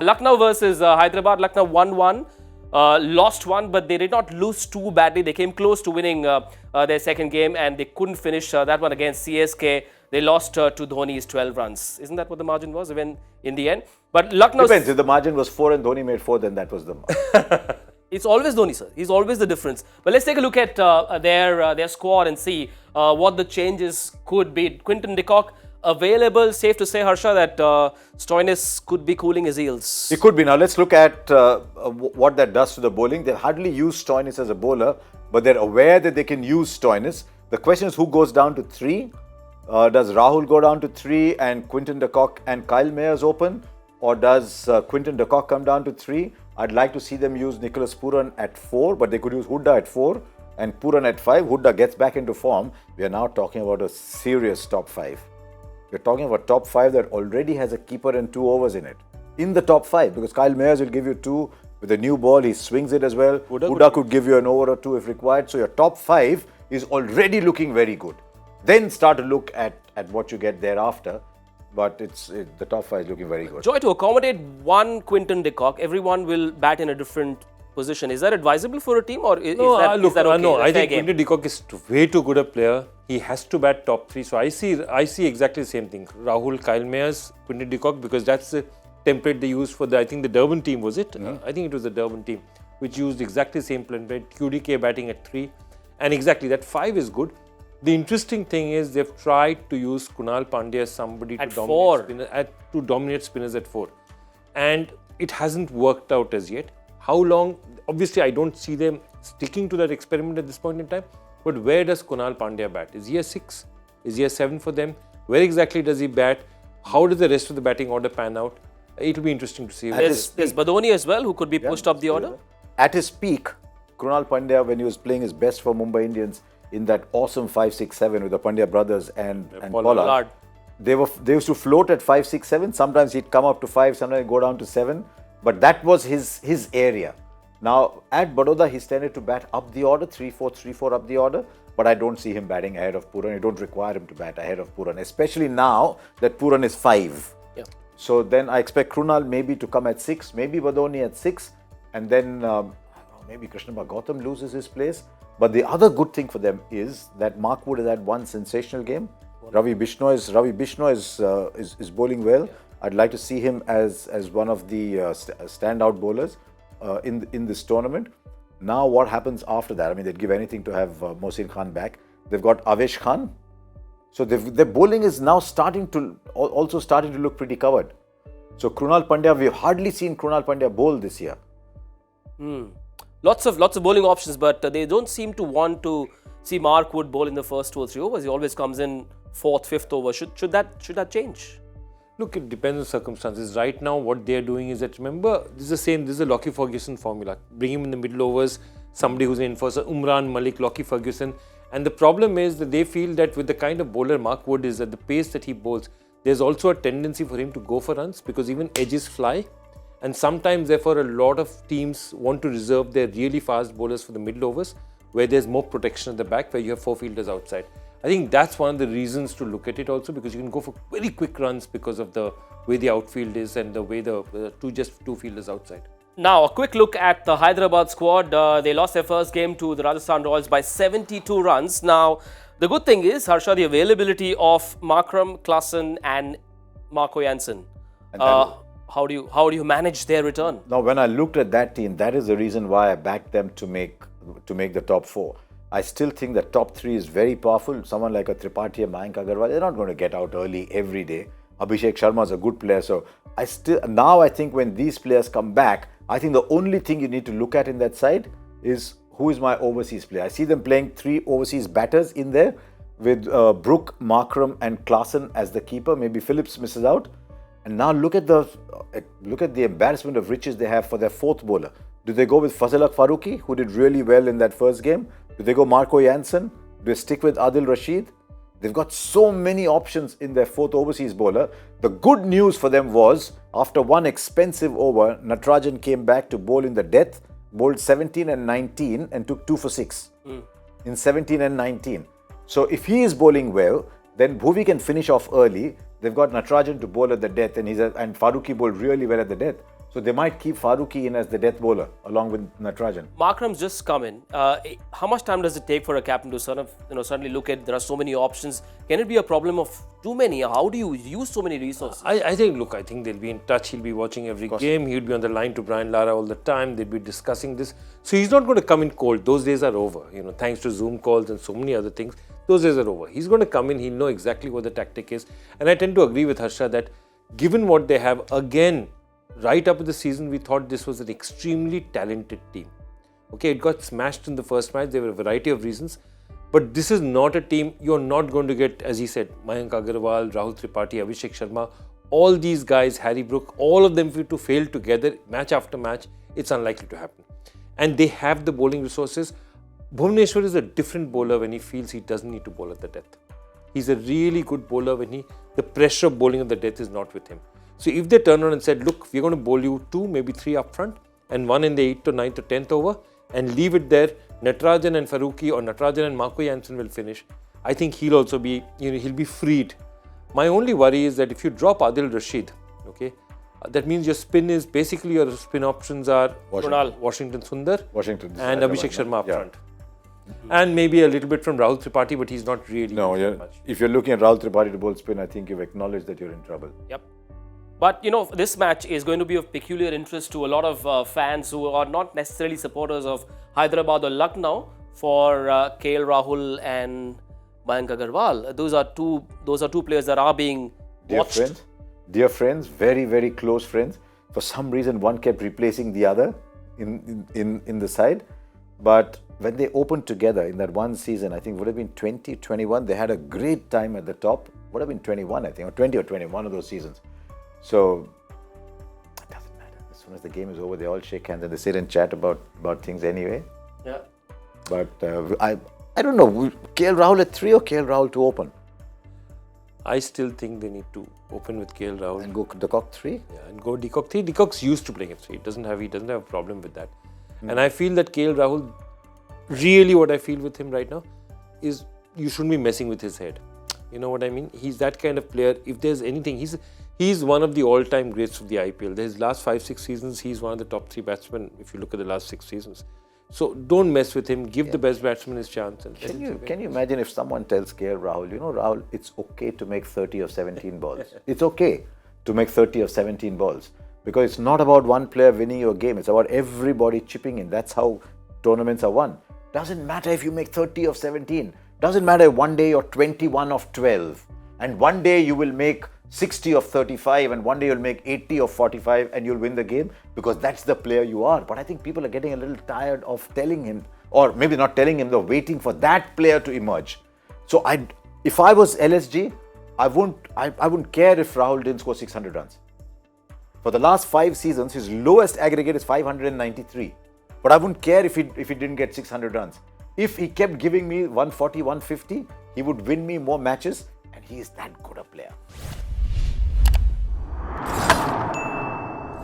Lucknow versus Hyderabad. Lucknow 1-1. Lost one, but they did not lose too badly. They came close to winning their second game and they couldn't finish that one against CSK. They lost to Dhoni's 12 runs. Isn't that what the margin was even in the end? But Lucknow... Depends. If the margin was 4 and Dhoni made 4, then that was the margin. It's always Dhoni, sir. He's always the difference. But let's take a look at their squad and see what the changes could be. Quinton de Kock available. Safe to say, Harsha, that Stoinis could be cooling his heels. He could be. Now let's look at what that does to the bowling. They hardly use Stoinis as a bowler, but they're aware that they can use Stoinis. The question is who goes down to 3? Does Rahul go down to 3 and Quinton de Kock and Kyle Mayers open? Or does Quinton de Kock come down to 3? I'd like to see them use Nicholas Pooran at 4, but they could use Hooda at 4 and Pooran at 5. Hooda gets back into form. We are now talking about a serious top 5. We're talking about top 5 that already has a keeper and 2 overs in it. In the top 5, because Kyle Mayers will give you 2 with a new ball, he swings it as well. Hooda could give you an over or 2 if required. So your top 5 is already looking very good. Then start to look at what you get thereafter. But the top 5 is looking very good. Joy, to accommodate one Quinton de Kock, everyone will bat in a different position. Is that advisable for a team or is that okay? No, I think Quinton de Kock is way too good a player. He has to bat top 3. So I see exactly the same thing. Rahul, Kyle Mayers, Quinton de Kock, because that's the template they used for I think the Durban team, was it? I think it was the Durban team, which used exactly the same template. QDK batting at 3. And exactly, that 5 is good. The interesting thing is they've tried to use Kunal Pandya as somebody to dominate spinners at 4. And it hasn't worked out as yet. How long? Obviously, I don't see them sticking to that experiment at this point in time. But where does Kunal Pandya bat? Is he a 6? Is he a 7 for them? Where exactly does he bat? How does the rest of the batting order pan out? It will be interesting to see. There's Badoni as well, who could be pushed up the order. At his peak, Kunal Pandya, when he was playing his best for Mumbai Indians, in that awesome 5-6-7 with the Pandya brothers and Pollard. They used to float at 5-6-7. Sometimes he'd come up to 5, sometimes he'd go down to 7. But that was his area. Now, at Baroda, he's tended to bat up the order, 3-4, 3-4 up the order. But I don't see him batting ahead of Pooran. You don't require him to bat ahead of Pooran, especially now that Pooran is 5. Yeah. So then I expect Krunal maybe to come at 6, maybe Badoni at 6. And then maybe Krishnappa Gautam loses his place. But the other good thing for them is that Mark Wood has had one sensational game. Ravi Bishnoi is bowling well. Yeah. I'd like to see him as one of the standout bowlers in this tournament. Now what happens after that? I mean, they'd give anything to have Mohsin Khan back. They've got Avesh Khan. So their bowling is now starting to look pretty covered. So Krunal Pandya, we've hardly seen Krunal Pandya bowl this year. Lots of bowling options, but they don't seem to want to see Mark Wood bowl in the first 2 or 3 overs. He always comes in 4th, 5th over. Should that change? Look, it depends on circumstances. Right now, what they're doing is that, remember, this is a Lockie Ferguson formula. Bring him in the middle overs, somebody who's an enforcer, Umran Malik, Lockie Ferguson. And the problem is that they feel that with the kind of bowler Mark Wood is, at the pace that he bowls, there's also a tendency for him to go for runs because even edges fly. And sometimes, therefore, a lot of teams want to reserve their really fast bowlers for the middle overs, where there's more protection at the back, where you have 4 fielders outside. I think that's one of the reasons to look at it also, because you can go for very quick runs because of the way the outfield is and the way the two fielders outside. Now, a quick look at the Hyderabad squad. They lost their first game to the Rajasthan Royals by 72 runs. Now, the good thing is, Harsha, the availability of Markram, Klassen and Marco Jansen. How do you manage their return? Now, when I looked at that team, that is the reason why I backed them to make the top 4. I still think that top 3 is very powerful. Someone like a Tripathi and Mayank Agarwal, they're not going to get out early every day. Abhishek Sharma is a good player. So I think when these players come back, I think the only thing you need to look at in that side is who is my overseas player. I see them playing 3 overseas batters in there with Brook, Markram and Klassen as the keeper. Maybe Phillips misses out. And now look at the embarrassment of riches they have for their 4th bowler. Do they go with Fazal Farooqi, who did really well in that first game? Do they go Marco Jansen? Do they stick with Adil Rashid? They've got so many options in their 4th overseas bowler. The good news for them was, after one expensive over, Natarajan came back to bowl in the death, bowled 17 and 19 and took 2 for 6 in 17 and 19. So if he is bowling well, then Bhuvi can finish off early. They've got Natarajan to bowl at the death and Farooqi bowled really well at the death. So they might keep Farooqi in as the death bowler along with Natarajan. Markram's just come in. How much time does it take for a captain to suddenly look at, there are so many options? Can it be a problem of too many? How do you use so many resources? I think they'll be in touch. He'll be watching every game. He'll be on the line to Brian Lara all the time. They'll be discussing this. So he's not going to come in cold. Those days are over. Thanks to Zoom calls and so many other things, those days are over. He's going to come in. He'll know exactly what the tactic is. And I tend to agree with Harsha that given what they have, again, right up to the season, we thought this was an extremely talented team. Okay, it got smashed in the first match. There were a variety of reasons. But this is not a team, you're not going to get, as he said, Mayank Agarwal, Rahul Tripathi, Abhishek Sharma, all these guys, Harry Brook, all of them to fail together match after match, it's unlikely to happen. And they have the bowling resources. Bhuvneshwar is a different bowler when he feels he doesn't need to bowl at the death. He's a really good bowler when the pressure of bowling at the death is not with him. So if they turn around and said, look, we're going to bowl you 2, maybe 3 up front and 1 in the 8th or 9th or 10th over and leave it there, Natarajan and Farooqi or Natarajan and Marco Jansen will finish. I think he'll also be, he'll be freed. My only worry is that if you drop Adil Rashid, okay, that means your spin is basically your spin options are Washington Sundar and Abhishek Sharma up front. And maybe a little bit from Rahul Tripathi, but he's not really much. If you're looking at Rahul Tripathi to bowl spin, I think you've acknowledged that you're in trouble. Yep. But, this match is going to be of peculiar interest to a lot of fans who are not necessarily supporters of Hyderabad or Lucknow for KL Rahul and Mayank Agarwal. Those are two players that are being watched. Dear friends, very, very close friends. For some reason, one kept replacing the other in the side. But when they opened together in that one season, I think would have been 2021, they had a great time at the top. Would have been 21, I think, or 20 or 21 of those seasons. So it doesn't matter. As soon as the game is over, they all shake hands and they sit and chat about things anyway. Yeah. But I don't know. KL Rahul at 3 or KL Rahul to open? I still think they need to open with KL Rahul and go de Kock 3. Yeah, and go de Kock 3. De Kock's used to playing at 3. He doesn't have a problem with that. And I feel that KL Rahul, really what I feel with him right now is you shouldn't be messing with his head. You know what I mean? He's that kind of player. If there's anything, he's one of the all-time greats of the IPL. His last 5-6 seasons, he's one of the top 3 batsmen if you look at the last 6 seasons. So don't mess with him. Give the best batsman his chance. And can you imagine if someone tells KL Rahul, Rahul, it's okay to make 30 of 17 balls. It's okay to make 30 of 17 balls. Because it's not about one player winning your game. It's about everybody chipping in. That's how tournaments are won. Doesn't matter if you make 30 of 17. Doesn't matter if one day you're 21 of 12. And one day you will make 60 of 35 and one day you'll make 80 of 45 and you'll win the game because that's the player you are. But I think people are getting a little tired of telling him, or maybe not telling him, they're waiting for that player to emerge. So if I was LSG, I wouldn't care if Rahul didn't score 600 runs. For the last 5 seasons, his lowest aggregate is 593. But I wouldn't care if he didn't get 600 runs. If he kept giving me 140, 150, he would win me more matches, and he is that good a player.